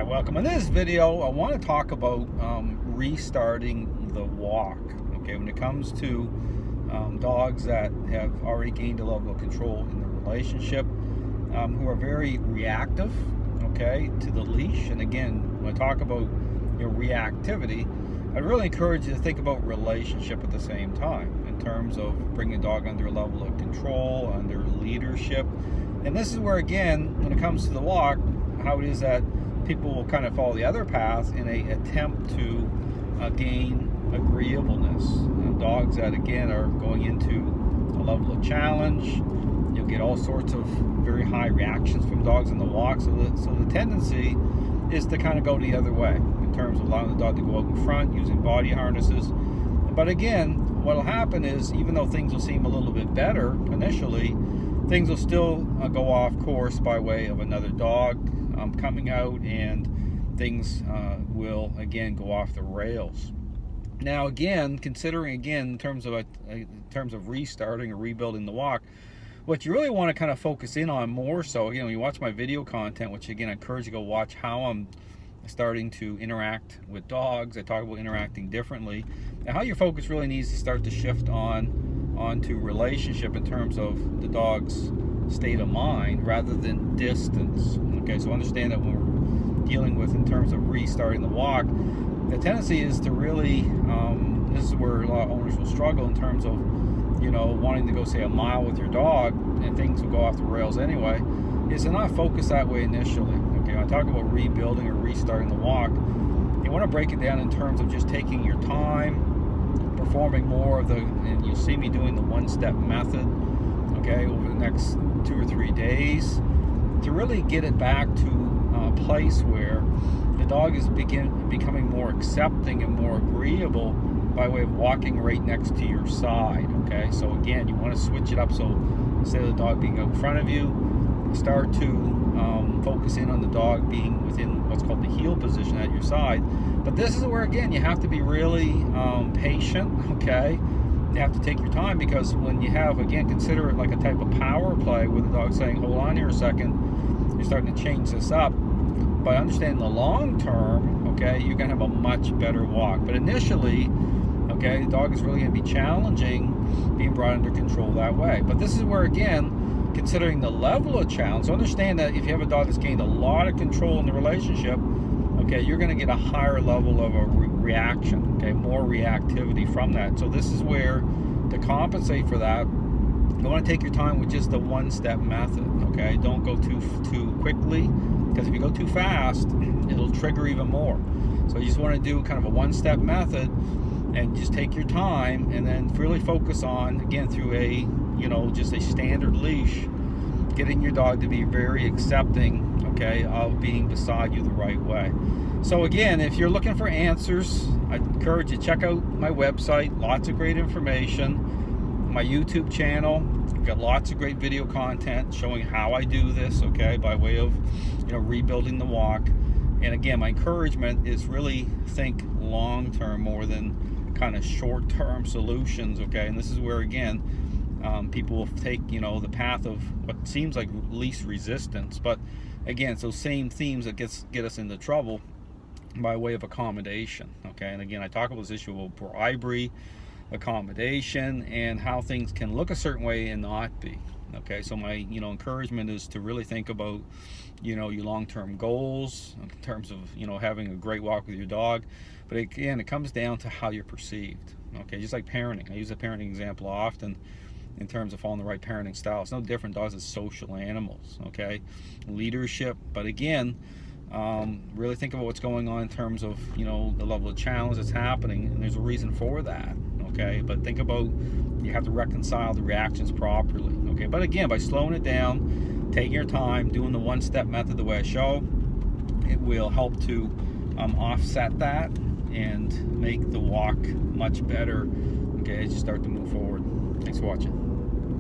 Welcome. In this video, I want to talk about restarting the walk. Okay, when it comes to dogs that have already gained a level of control in the relationship, who are very reactive, okay, to the leash. And again, when I talk about reactivity, I'd really encourage you to think about relationship at the same time in terms of bringing a dog under a level of control, under leadership. And this is where, again, when it comes to the walk, how it is that people will kind of follow the other path in an attempt to gain agreeableness. Dogs that, again, are going into a level of challenge, you'll get all sorts of very high reactions from dogs in the walk. So the tendency is to kind of go the other way in terms of allowing the dog to go out in front using body harnesses. But again, what will happen is, even though things will seem a little bit better initially, things will still go off course by way of another dog coming out, and things will again go off the rails. Now, again, considering again in terms of restarting or rebuilding the walk, what you really want to kind of focus in on more so, again, when you watch my video content, which again I encourage you to go watch how I'm starting to interact with dogs. I talk about interacting differently, and how your focus really needs to start to shift onto relationship in terms of the dog's state of mind rather than distance. Okay, so understand that when we're dealing with in terms of restarting the walk, the tendency is to really, this is where a lot of owners will struggle in terms of, wanting to go say a mile with your dog and things will go off the rails anyway, is to not focus that way initially. Okay, when I talk about rebuilding or restarting the walk, you want to break it down in terms of just taking your time, performing more of and you'll see me doing the one-step method, okay, over the next 2 or 3 days, to really get it back to a place where the dog is becoming more accepting and more agreeable by way of walking right next to your side. Okay, so again, you want to switch it up. So instead of the dog being out in front of you, start to focus in on the dog being within what's called the heel position at your side. But this is where, again, you have to be really patient. Okay, you have to take your time, because when you have, again, consider it like a type of power play with the dog saying, hold on here a second, you're starting to change this up. But understand in the long term, okay, you're going to have a much better walk. But initially, okay, the dog is really going to be challenging being brought under control that way. But this is where, again, considering the level of challenge, so understand that if you have a dog that's gained a lot of control in the relationship, okay, you're going to get a higher level of a reaction, okay, more reactivity from that. So this is where, to compensate for that, you want to take your time with just the one-step method. Okay, don't go too quickly, because if you go too fast, it'll trigger even more. So you just want to do kind of a one-step method and just take your time, and then really focus on, again, through a just a standard leash, getting your dog to be very accepting, okay, of being beside you the right way. So again, if you're looking for answers, I encourage you to check out my website. Lots of great information. My YouTube channel, I've got lots of great video content showing how I do this, okay, by way of rebuilding the walk. And again, my encouragement is really think long term more than kind of short term solutions. Okay, and this is where, again, people will take the path of what seems like least resistance, but again, so same themes that get us into trouble by way of accommodation. Okay, and again, I talk about this issue of bribery, accommodation, and how things can look a certain way and not be. Okay, so my encouragement is to really think about your long-term goals in terms of having a great walk with your dog. But again, it comes down to how you're perceived. Okay, just like parenting, I use a parenting example often in terms of following the right parenting style. It's no different. Dogs are social animals. Okay, leadership, but again, really think about what's going on in terms of the level of challenge that's happening, and there's a reason for that. Okay, but think about, you have to reconcile the reactions properly. Okay, but again, by slowing it down, taking your time, doing the one-step method the way I show, it will help to offset that and make the walk much better, okay, as you start to move forward. Thanks for watching.